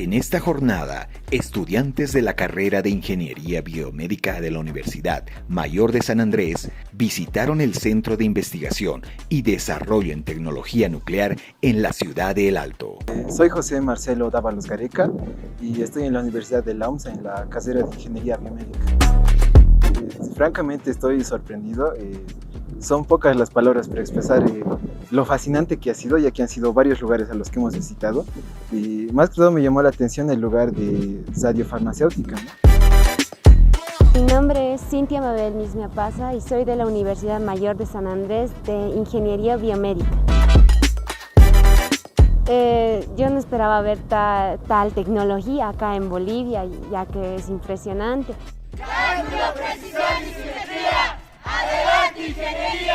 En esta jornada, estudiantes de la carrera de Ingeniería Biomédica de la Universidad Mayor de San Andrés visitaron el Centro de Investigación y Desarrollo en Tecnología Nuclear en la ciudad de El Alto. Soy José Marcelo Dávalos Gareca y estoy en la Universidad de la UMSA en la carrera de Ingeniería Biomédica. Francamente estoy sorprendido. Son pocas las palabras para expresar lo fascinante que ha sido, ya que han sido varios lugares a los que hemos visitado. Y más que todo me llamó la atención el lugar de radiofarmacéutica, ¿no? Mi nombre es Cintia Mabel Mismia Paza y soy de la Universidad Mayor de San Andrés de Ingeniería Biomédica. Yo no esperaba ver tal tecnología acá en Bolivia, ya que es impresionante. ¡Cálculo, precisión y simetría! ¡Adelante, ingeniería!